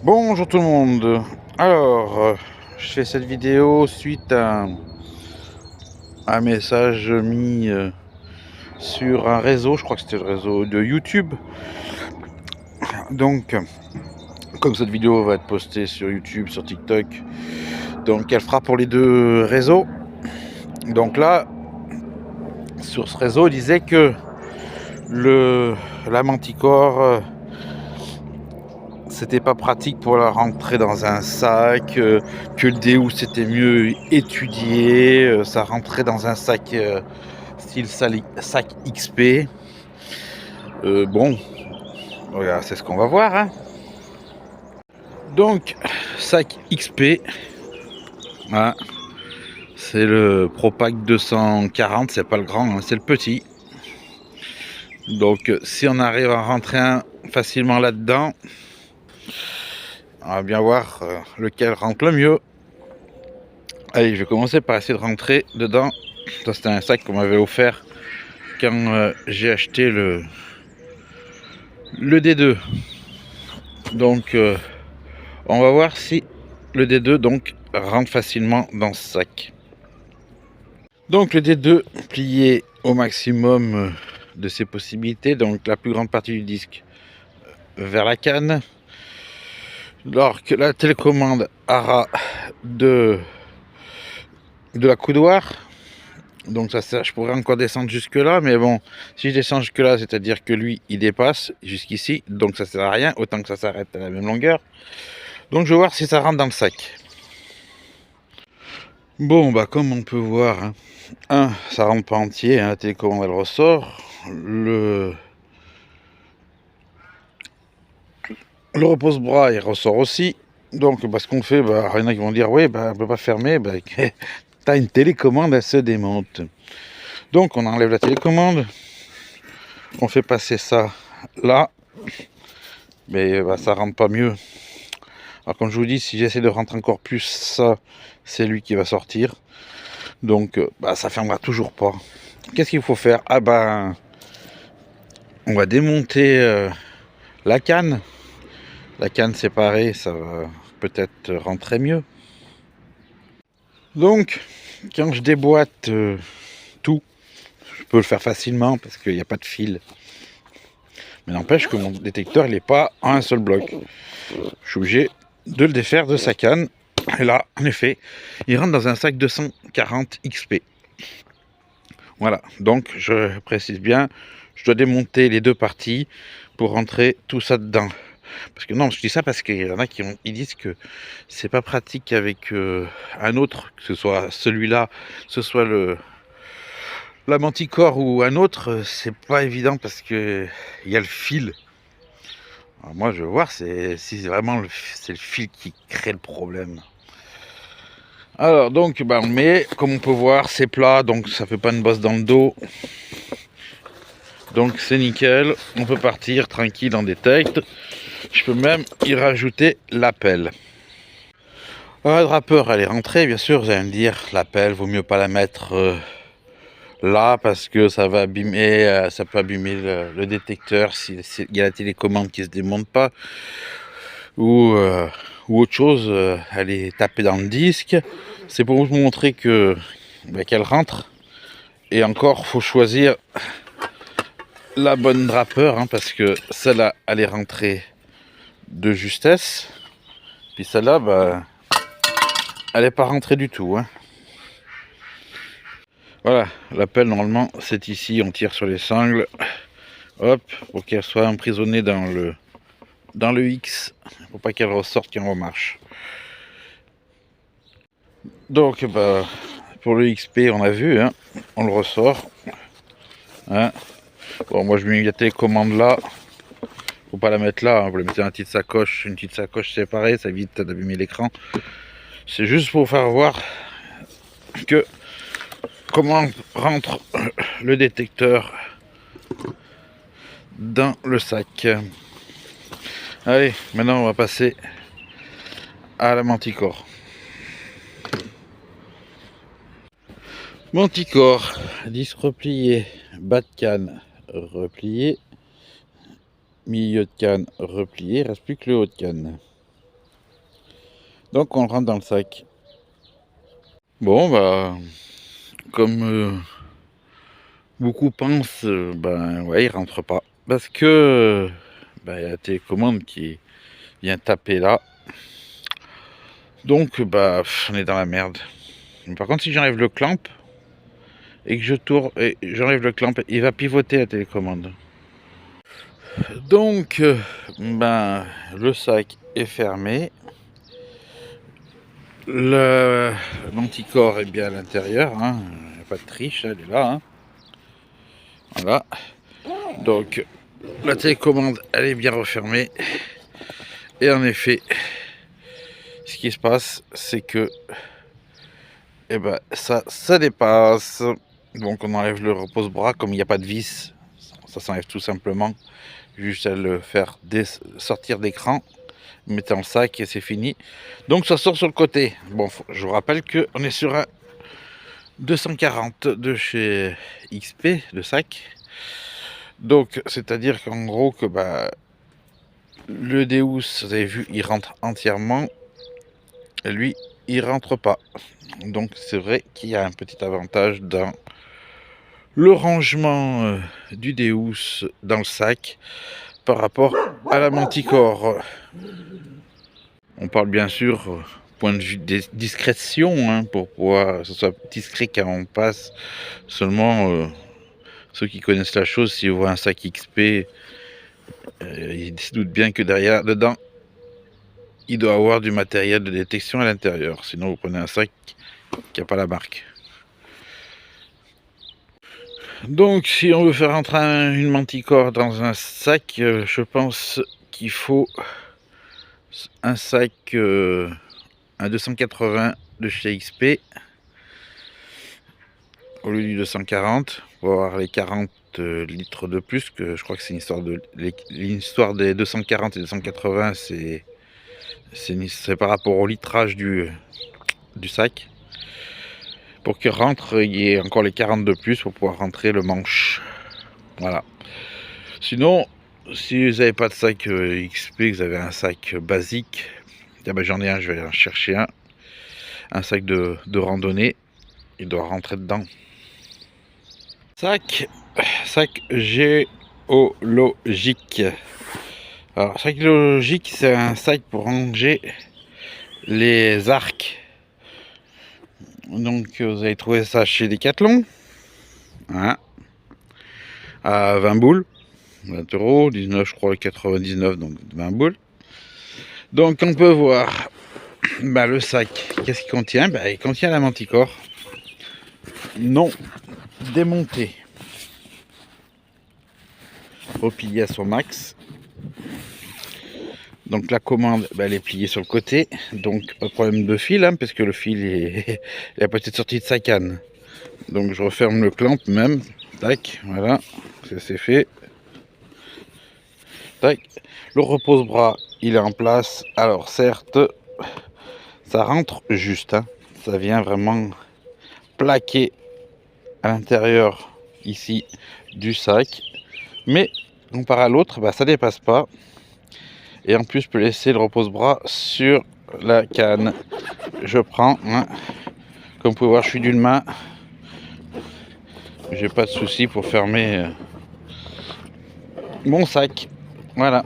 Bonjour tout le monde. Alors, je fais cette vidéo suite à un message mis sur un réseau, je crois que c'était le réseau de YouTube. Donc, comme cette vidéo va être postée sur YouTube, sur TikTok, donc elle fera pour les deux réseaux. Donc là, sur ce réseau, il disait que la Manticore, c'était pas pratique pour la rentrer dans un sac, que le Deus c'était mieux étudié, ça rentrait dans un sac style sac XP. Bon, voilà, c'est ce qu'on va voir. Hein. Donc, sac XP, hein, c'est le Propack 240, c'est pas le grand, hein, c'est le petit. Donc, si on arrive à rentrer facilement là-dedans, on va bien voir lequel rentre le mieux. Allez, je vais commencer par essayer de rentrer dedans. Ça, c'était un sac qu'on m'avait offert quand j'ai acheté le D2. Donc, on va voir si le D2 donc rentre facilement dans ce sac. Donc, le D2 plié au maximum de ses possibilités. Donc, la plus grande partie du disque vers la canne. Alors que la télécommande ARA de la coudoir. Donc ça, je pourrais encore descendre jusque là, mais bon, si je descends jusque là, c'est-à-dire que lui, il dépasse jusqu'ici, donc ça sert à rien, autant que ça s'arrête à la même longueur. Donc je vais voir si ça rentre dans le sac. Bon, bah comme on peut voir, hein, ça rentre pas entier, hein, la télécommande elle ressort, le repose-bras il ressort aussi. Donc bah, ce qu'on fait, bah, il y en a qui vont dire, oui, bah, on peut pas fermer, bah, t'as une télécommande, elle se démonte. Donc on enlève la télécommande, on fait passer ça là, mais bah, ça rentre pas mieux. Alors comme je vous dis, si j'essaie de rentrer encore plus ça, c'est lui qui va sortir. Donc bah, ça fermera toujours pas. Qu'est-ce qu'il faut faire? Ah ben, on va démonter la canne. La canne séparée, ça va peut-être rentrer mieux. Donc, quand je déboîte tout, je peux le faire facilement parce qu'il n'y a pas de fil. Mais n'empêche que mon détecteur, il n'est pas en un seul bloc. Je suis obligé de le défaire de sa canne. Et là, en effet, il rentre dans un sac 240 XP. Voilà, donc je précise bien, je dois démonter les deux parties pour rentrer tout ça dedans. Parce que non, je dis ça parce qu'il y en a ils disent que c'est pas pratique avec un autre, que ce soit celui-là, que ce soit la Manticore ou un autre, c'est pas évident parce que il y a le fil. Alors moi, je veux voir si c'est vraiment c'est le fil qui crée le problème. Alors donc, bah, on met, comme on peut voir, c'est plat, donc ça fait pas une bosse dans le dos. Donc c'est nickel, on peut partir tranquille en détecte. Je peux même y rajouter l'appel. La drapeur elle est rentrée, bien sûr, vous allez me dire, l'appel vaut mieux pas la mettre là parce que ça va abîmer, ça peut abîmer le détecteur s'il y a la télécommande qui se démonte pas ou autre chose, elle est tapée dans le disque. C'est pour vous montrer que qu'elle rentre. Et encore, faut choisir la bonne drapeur hein, parce que celle-là, elle est rentrée de justesse. Puis celle-là, bah, elle n'est pas rentrée du tout. Hein. Voilà, l'appel normalement c'est ici, on tire sur les sangles. Hop, pour qu'elle soit emprisonnée dans le X, pour pas qu'elle ressorte quand on marche. Donc bah, pour le XP on a vu, hein, on le ressort. Hein. Bon moi je mets la télécommande là. Faut pas la mettre là, hein, vous la mettez dans une petite sacoche séparée, ça évite d'abîmer l'écran. C'est juste pour faire voir que comment rentre le détecteur dans le sac. Allez, maintenant on va passer à la Manticore. Manticore, disque replié, bas de canne replié, milieu de canne replié, il reste plus que le haut de canne. Donc on le rentre dans le sac. Bon bah comme beaucoup pensent, ben ouais il rentre pas. Parce que ben, y a la télécommande qui vient taper là. Donc bah on est dans la merde. Par contre si j'enlève le clamp et que je tourne et j'enlève le clamp, il va pivoter la télécommande. Donc ben le sac est fermé. Le manticore est bien à l'intérieur, hein. Il n'y a pas de triche, elle est là. Hein. Voilà. Donc la télécommande elle est bien refermée. Et en effet, ce qui se passe, c'est que eh ben, ça dépasse. Donc on enlève le repose-bras, comme il n'y a pas de vis, ça s'enlève tout simplement. Juste à le faire sortir d'écran, mettre dans le sac et c'est fini. Donc ça sort sur le côté. Bon, je vous rappelle qu'on est sur un 240 de chez XP, de sac. Donc c'est-à-dire qu'en gros que bah, le Deus, vous avez vu, il rentre entièrement. Lui, il rentre pas. Donc c'est vrai qu'il y a un petit avantage dans le rangement du Deus dans le sac par rapport à la Manticore. On parle bien sûr point de vue discrétion, hein, pour pouvoir que ce soit discret quand on passe. Seulement ceux qui connaissent la chose, s'ils voient un sac XP, ils se doutent bien que derrière, dedans, il doit avoir du matériel de détection à l'intérieur. Sinon vous prenez un sac qui n'a pas la marque. Donc si on veut faire rentrer une Manticore dans un sac, je pense qu'il faut un sac, un 280 de chez XP au lieu du 240 pour avoir les 40 litres de plus, que je crois que c'est l'histoire des 240 et 280, c'est par rapport au litrage du sac. Pour qu'il rentre, il y ait encore les 40 de plus pour pouvoir rentrer le manche. Voilà. Sinon, si vous n'avez pas de sac XP, vous avez un sac basique, ah ben j'en ai un, je vais en chercher un. Un sac de randonnée, il doit rentrer dedans. Sac géologique. Alors, sac géologique, c'est un sac pour ranger les arcs. Donc, vous allez trouver ça chez Decathlon. Hein, à 20 boules. 20 euros, 19 je crois, 99, donc 20 boules. Donc on peut voir bah, le sac, qu'est-ce qu'il contient, bah, il contient la Manticore non démontée, repliée à son max. Donc la commande, bah, elle est pliée sur le côté, donc pas de problème de fil, hein, parce que le fil est il a peut-être sorti de sa canne. Donc je referme le clamp même, tac, voilà, c'est fait. Tac. Le repose-bras, il est en place. Alors certes, ça rentre juste, hein. Ça vient vraiment plaquer à l'intérieur ici du sac. Mais comparé à l'autre, bah, ça dépasse pas. Et en plus, je peux laisser le repose-bras sur la canne. Je prends, hein. Comme vous pouvez voir, je suis d'une main. J'ai pas de souci pour fermer mon sac. Voilà.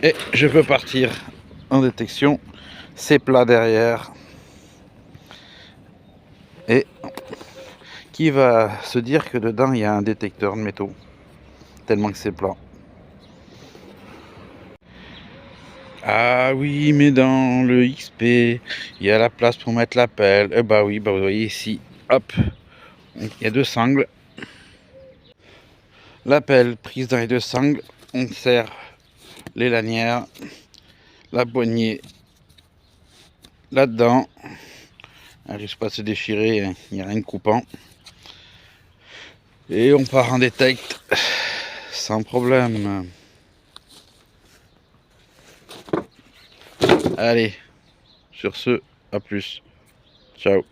Et je peux partir en détection. C'est plat derrière. Et qui va se dire que dedans il y a un détecteur de métaux, tellement que c'est plat. Ah oui, mais dans le XP, il y a la place pour mettre la pelle. Eh bah oui, bah vous voyez ici, hop, il y a deux sangles. La pelle prise dans les deux sangles, on serre les lanières, la poignée là-dedans. Elle risque pas de se déchirer, hein. Il n'y a rien de coupant. Et on part en détecte sans problème. Allez, sur ce, à plus. Ciao.